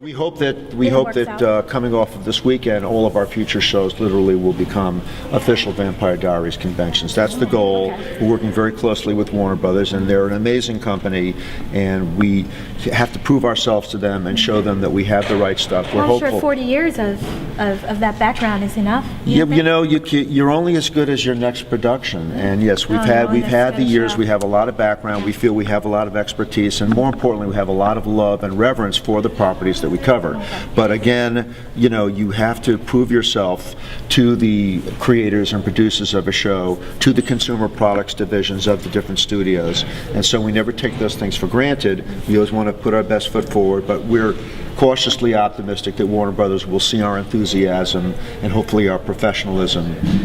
We hope that coming off of this weekend, all of our future shows literally will become official Vampire Diaries conventions. That's the goal. Okay. We're working very closely with Warner Brothers, and they're an amazing company, and we have to prove ourselves to them and show them that we have the right stuff. We're I'm hopeful. sure 40 years of that background is enough. You're only as good as your next production, and yes, we've had the years. We have a lot of background. We feel we have a lot of expertise, and more importantly, we have a lot of love and reverence for the properties that we cover. Okay. But again, you have to prove yourself to the creators and producers of a show, to the consumer products divisions of the different studios, and so we never take those things for granted. We always want to put our best foot forward, but we're cautiously optimistic that Warner Brothers will see our enthusiasm and hopefully our professionalism,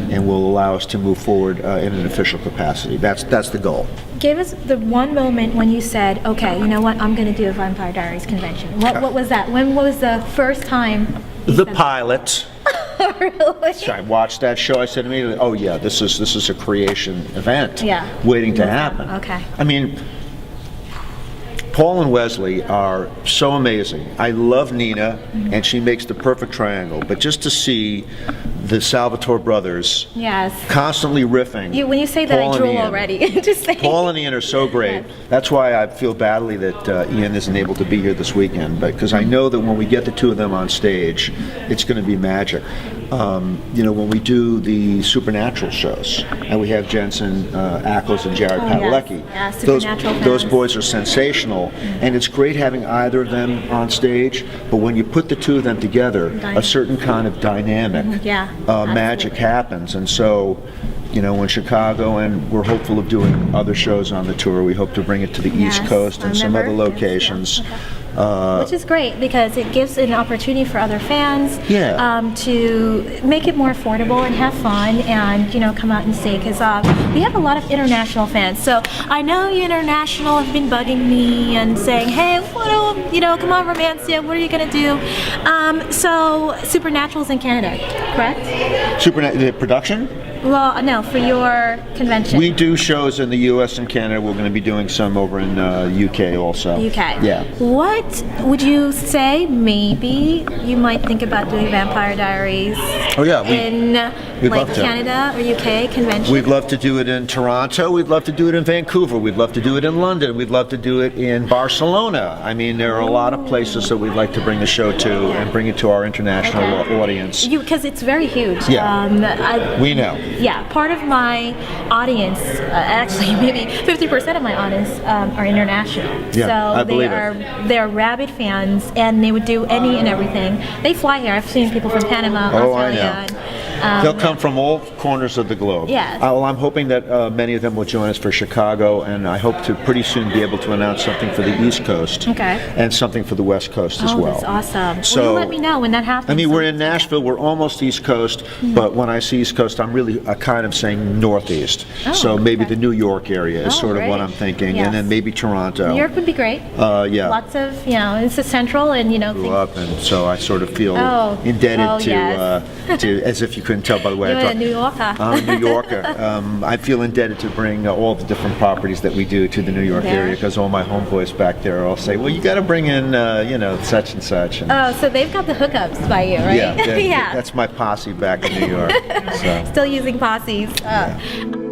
and will allow us to move forward in an official capacity. That's the goal. Give us the one moment when you said, okay, you know what, I'm going to do a Vampire Diaries convention. What was that? When was the first time? The pilot. Really? So I watched that show. I said immediately, "Oh yeah, this is a creation event, Yeah. waiting to happen." Okay. I mean, Paul and Wesley are so amazing. I love Nina, and she makes the perfect triangle. But just to see the Salvatore brothers Yes. constantly riffing. When you say that, Paul I and drool Ian. already. Just saying. Paul and Ian are so great. Yes. That's why I feel badly that Ian isn't able to be here this weekend, because I know that when we get the two of them on stage, it's going to be magic. When we do the supernatural shows, and we have Jensen Ackles and Jared Padalecki, Yeah, supernatural those fans. boys are sensational, and it's great having either of them on stage, but when you put the two of them together, a certain kind of dynamic Yeah, magic happens. And so, in Chicago, and we're hopeful of doing other shows on the tour. We hope to bring it to the East Yes, Coast and some other remember? locations. Yes, yeah. Which is great because it gives an opportunity for other fans to make it more affordable and have fun and come out and see, because we have a lot of international fans. So I know you international have been bugging me and saying, hey, come on, Romancia, what are you gonna do? So Supernatural's in Canada, correct? The production? Well, no, for your convention. We do shows in the U.S. and Canada. We're going to be doing some over in UK also. UK. Yeah. What would you say maybe you might think about doing Vampire Diaries in we'd love to. Canada or UK convention? We'd love to do it in Toronto. We'd love to do it in Vancouver. We'd love to do it in London. We'd love to do it in Barcelona. I mean, there are a lot of places that we'd like to bring the show to and bring it to our international audience. Because it's very huge. Yeah. We know. Yeah, part of my audience, actually maybe 50% of my audience are international. Yeah, so I believe they're rabid fans, and they would do any and everything. They fly here. I've seen people from Panama, Australia. I know. They'll come from all corners of the globe. Yes. Well, I'm hoping that many of them will join us for Chicago, and I hope to pretty soon be able to announce something for the East Coast and something for the West Coast as well. That's awesome. So, Will you let me know when that happens? I mean, we're in Nashville. We're almost East Coast, but when I see East Coast, I'm really kind of saying Northeast. So maybe the New York area is sort of what I'm thinking, and then maybe Toronto. New York would be great. Yeah. Lots of, it's a central, and grew up, and so I sort of feel indebted to, as if you couldn't tell by the way I talk. You're a New Yorker. I'm a New Yorker. I feel indebted to bring all the different properties that we do to the New York area, because all my homeboys back there all say, well, you got to bring in, such and such. And so they've got the hookups by you, right? Yeah, that's my posse back in New York. So. Still using posses.